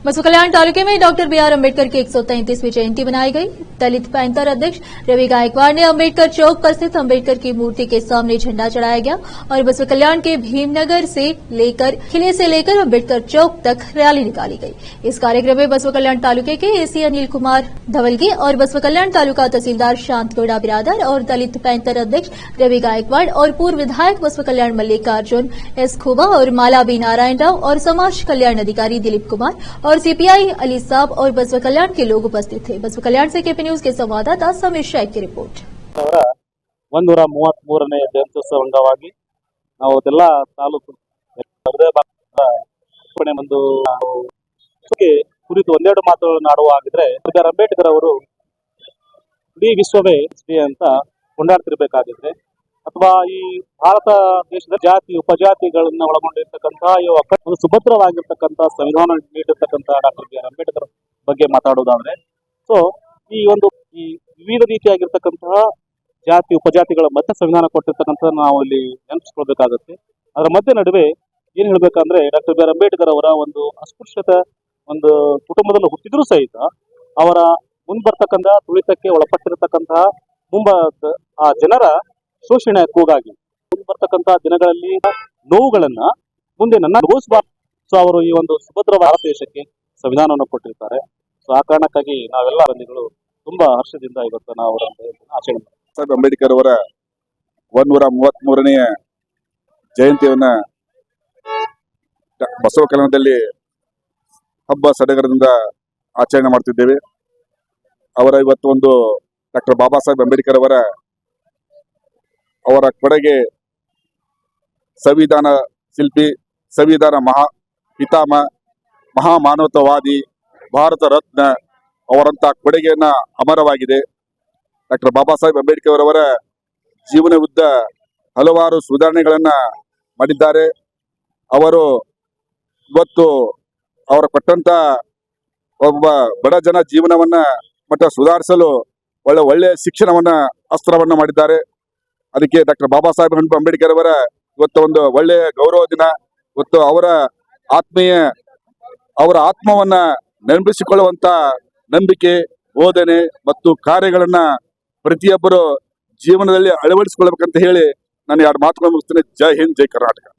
बसवा कल्याण तालुके में डॉक्टर बी आर अम्बेडकर की 133वीं जयंती मनाई गई। दलित पैंथर अध्यक्ष रवि गायकवाड़ ने अम्बेडकर चौक पर स्थित अम्बेडकर की मूर्ति के सामने झंडा चढ़ाया गया और बसवा कल्याण के भीमनगर से लेकर अम्बेडकर चौक तक रैली निकाली गई। इस कार्यक्रम में बसवा कल्याण तालुके के एसी अनिल कुमार धवलगी और बसवा कल्याण तालुका तहसीलदार शांत गौड़ा बिरादर और दलित पैंथर अध्यक्ष रवि गायकवाड़ और पूर्व विधायक बसवा कल्याण मल्लिकार्जुन एस खोबा और माला बी नारायण राव और समाज कल्याण अधिकारी दिलीप कुमार और सीपीआई अली साहब और बसवा कल्याण के लोग उपस्थित थे। बसवा कल्याण से केपी न्यूज के संवाददाता समीर शेख की रिपोर्ट। 133ನೇ ಜಯಂತ್ಯೋತ್ಸವ ಅಂಗವಾಗಿ ನಾವು ಎಲ್ಲ ತಾಲೂಕು ಒಂದು ಕುರಿತು ಒಂದೆರಡು ಮಾತುಗಳನ್ನು ಆಡುವಾಗಿದ್ರೆ ಅಂಬೇಡ್ಕರ್ ಅವರು ಇಡೀ ವಿಶ್ವವೇ ಅಂತ ಕೊಂಡಾಡ್ತಿರ್ಬೇಕಾಗಿದ್ರೆ ಅಥವಾ ಈ ಭಾರತ ದೇಶದ ಜಾತಿ ಉಪಜಾತಿಗಳನ್ನ ಒಳಗೊಂಡಿರ್ತಕ್ಕಂಥ ಒಂದು ಸುಭದ್ರವಾಗಿರ್ತಕ್ಕಂಥ ಸಂವಿಧಾನ ನೀಡಿರ್ತಕ್ಕಂಥ ಡಾಕ್ಟರ್ ಬಿ ಆರ್ ಅಂಬೇಡ್ಕರ್ ಬಗ್ಗೆ ಮಾತಾಡೋದಾದ್ರೆ ಸೊ ಈ ವಿವಿಧ ರೀತಿಯಾಗಿರ್ತಕ್ಕಂತಹ ಜಾತಿ ಉಪಜಾತಿಗಳ ಮಧ್ಯೆ ಸಂವಿಧಾನ ಕೊಟ್ಟಿರ್ತಕ್ಕಂಥ ನಾವು ಇಲ್ಲಿ ನೆನಪಿಸ್ಕೊಳ್ಬೇಕಾಗತ್ತೆ। ಅದರ ಮಧ್ಯೆ ನಡುವೆ ಏನ್ ಹೇಳ್ಬೇಕಂದ್ರೆ ಡಾಕ್ಟರ್ ಬಿ ಆರ್ ಅಂಬೇಡ್ಕರ್ ಅವರ ಒಂದು ಅಸ್ಪೃಶ್ಯತ ಒಂದು ಕುಟುಂಬದಲ್ಲಿ ಹುಟ್ಟಿದ್ರೂ ಸಹಿತ ಅವರ ಮುಂಬರ್ತಕ್ಕಂಥ ತುಳಿತಕ್ಕೆ ಒಳಪಟ್ಟಿರತಕ್ಕಂತಹ ಆ ಜನರ ಶೋಷಣೆ ಕೂಗಾಗಿ ಬರ್ತಕ್ಕಂಥ ದಿನಗಳಲ್ಲಿ ನೋವುಗಳನ್ನ ಮುಂದೆ ನನ್ನ ಅನುಭವಿಸಬಾರದು। ಸೊ ಅವರು ಈ ಒಂದು ಸುಭದ್ರ ಭಾರತ ದೇಶಕ್ಕೆ ಸಂವಿಧಾನವನ್ನು ಕೊಟ್ಟಿರ್ತಾರೆ। ಸೊ ಆ ಕಾರಣಕ್ಕಾಗಿ ನಾವೆಲ್ಲ ಬಂದಿಗಳು ತುಂಬಾ ಹರ್ಷದಿಂದ ಇವತ್ತು ನಾವು ಆಚರಣೆ ಮಾಡ್ತೀವಿ। ಅಂಬೇಡ್ಕರ್ ಅವರ 133ನೇ ಜಯಂತಿಯನ್ನ ಬಸವ ಕಲ್ಯಾಣದಲ್ಲಿ ಹಬ್ಬ ಸಡಗರದಿಂದ ಆಚರಣೆ ಮಾಡ್ತಿದ್ದೇವೆ। ಅವರ ಇವತ್ತು ಒಂದು ಡಾಕ್ಟರ್ ಬಾಬಾ ಸಾಹೇಬ್ ಅಂಬೇಡ್ಕರ್ ಅವರ ಕೊಡುಗೆ ಸಂವಿಧಾನ ಶಿಲ್ಪಿ, ಸಂವಿಧಾನ ಮಹಾಮಾನವತಾವಾದಿ, ಭಾರತ ರತ್ನ ಅವರಂತ ಕೊಡುಗೆಯನ್ನ ಅಮರವಾಗಿದೆ। ಡಾಕ್ಟರ್ ಬಾಬಾ ಸಾಹೇಬ್ ಅಂಬೇಡ್ಕರ್ ಅವರ ಜೀವನ ಉದ್ದ ಹಲವಾರು ಸುಧಾರಣೆಗಳನ್ನ ಮಾಡಿದ್ದಾರೆ। ಅವರು ಇವತ್ತು ಅವರು ಕೊಟ್ಟಂತ ಒಬ್ಬ ಬಡ ಜನ ಜೀವನವನ್ನ ಮತ್ತೆ ಸುಧಾರಿಸಲು ಒಳ್ಳೆಯ ಶಿಕ್ಷಣವನ್ನ ಅಸ್ತ್ರವನ್ನ ಮಾಡಿದ್ದಾರೆ। ಅದಕ್ಕೆ ಡಾಕ್ಟರ್ ಬಾಬಾ ಸಾಹೇಬ್ ಅಂಬೇಡ್ಕರ್ ಅವರ ಇವತ್ತು ಒಂದು ಒಳ್ಳೆಯ ಗೌರವ ದಿನ। ಇವತ್ತು ಅವರ ಆತ್ಮವನ್ನ ನೆನಪಿಸಿಕೊಳ್ಳುವಂತ ನಂಬಿಕೆ, ಬೋಧನೆ ಮತ್ತು ಕಾರ್ಯಗಳನ್ನ ಪ್ರತಿಯೊಬ್ಬರು ಜೀವನದಲ್ಲಿ ಅಳವಡಿಸಿಕೊಳ್ಬೇಕಂತ ಹೇಳಿ ನಾನು 2 ಮಾತುಗಳನ್ನು ಮುಗಿಸ್ತೇನೆ। ಜೈ ಹಿಂದ್, ಜೈ ಕರ್ನಾಟಕ।